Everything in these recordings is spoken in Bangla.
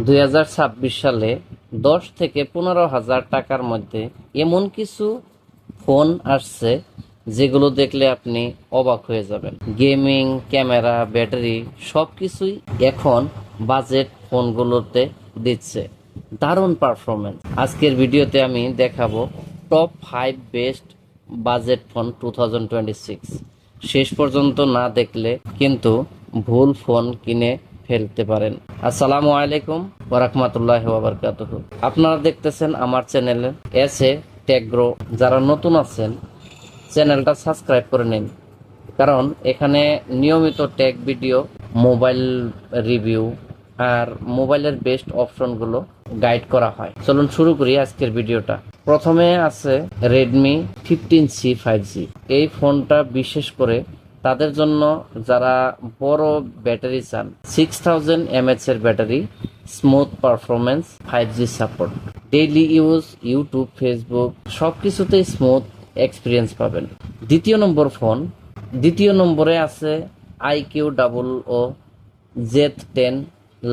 2026 সালে 10 থেকে 15,000 টাকার মধ্যে এমন কিছু ফোন আসছে যেগুলো দেখলে আপনি অবাক হয়ে যাবেন। গেমিং, ক্যামেরা, ব্যাটারি সবকিছুই এখন বাজেট ফোনগুলোতে দিচ্ছে দারুণ পারফরমেন্স। আজকের ভিডিওতে আমি দেখাবো টপ 5 বেস্ট বাজেট ফোন 2026। শেষ পর্যন্ত না দেখলে কিন্তু ভুল ফোন কিনে ফেলতে পারেন। আসসালামু আলাইকুম ওয়া রাহমাতুল্লাহি ওয়া বারাকাতুহু। আপনারা দেখতেছেন আমার চ্যানেলে এসএ টেকগ্রো। যারা নতুন আছেন চ্যানেলটা সাবস্ক্রাইব করে নিন, কারণ এখানে নিয়মিত টেক ভিডিও, মোবাইল রিভিউ আর মোবাইলের বেস্ট অপশনগুলো গাইড করা হয়। চলুন শুরু করি আজকের ভিডিওটা। প্রথমে আছে রেডমি 15C 5G। এই ফোনটা বিশেষ করে তাদের জন্য যারা বড় ব্যাটারি চান। 6000 mAh এর battery, smooth performance, 5G support, daily use, YouTube, Facebook সবকিছুতেই স্মুথ এক্সপিরিয়েন্স পাবেন। দ্বিতীয় নম্বরে আছে IQ00 Z10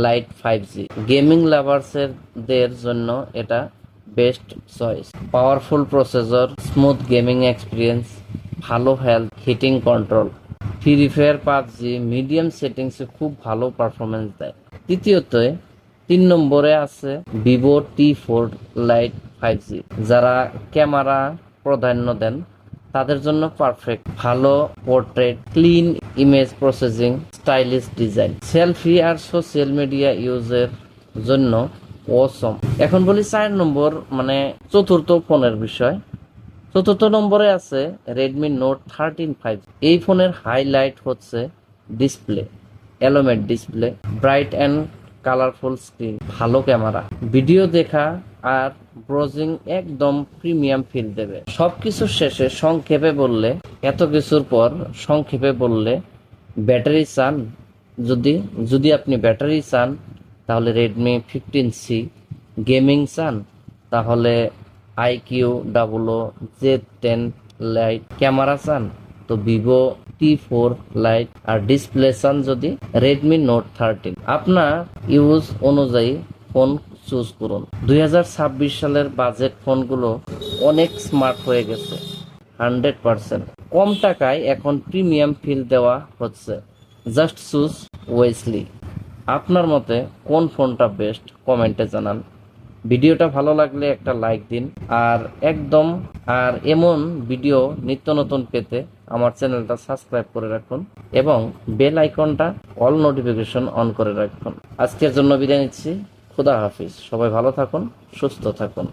light 5G। Gaming লাভার্সদের জন্য এটা best choice. Powerful processor, smooth gaming experience, ভালো health, heating control. Free Fire, PUBG medium সেটিংসে খুব ভালো পারফরমেন্স দেয়। তিন নম্বরে আছে ভিভো T4 লাইট 5G। যারা ক্যামেরা প্রাধান্য দেন তাদের জন্য পারফেক্ট। ভালো portrait, clean image processing, stylish design, selfie আর সোশ্যাল মিডিয়া ইউজের জন্য অসম। এখন বলি 4 নম্বর, মানে চতুর্থ ফোনের বিষয়। চতুর্থ নম্বরে আছে রেডমি নোট 13 5G। এই ফোনের হাইলাইট হচ্ছে ডিসপ্লে, এলোমেড display, bright and colourful screen, ভালো ক্যামেরা, ভিডিও দেখা আর ব্রাউজিং একদম প্রিমিয়াম ফিল দেবে। সবকিছু শেষে এত কিছুর পর সংক্ষেপে বললে, ব্যাটারি চান, যদি আপনি ব্যাটারি চান তাহলে রেডমি 15C, গেমিং চান তাহলে IQ00 Z10 লাইট, ক্যামেরা চান তো ভিভো T4 লাইট, আর ডিসপ্লে চান যদি রেডমি নোট 13। আপনার ইউজ অনুযায়ী ফোন চুজ করুন। 2026 সালের বাজেট ফোনগুলো অনেক স্মার্ট হয়ে গেছে। 100% কম টাকায় এখন প্রিমিয়াম ফিল দেওয়া হচ্ছে। Just choose Wesley. আপনার মতে কোন ফোনটা বেস্ট কমেন্টে জানান। ভিডিওটা ভালো লাগলে একটা লাইক দিন, আর এমন ভিডিও নিত্য নতুন পেতে আমার চ্যানেলটা সাবস্ক্রাইব করে রাখুন এবং বেল আইকনটা অল নোটিফিকেশন অন করে রাখুন। আজকের জন্য বিদায় নিচ্ছি। খুদা হাফিজ। সবাই ভালো থাকুন, সুস্থ থাকুন।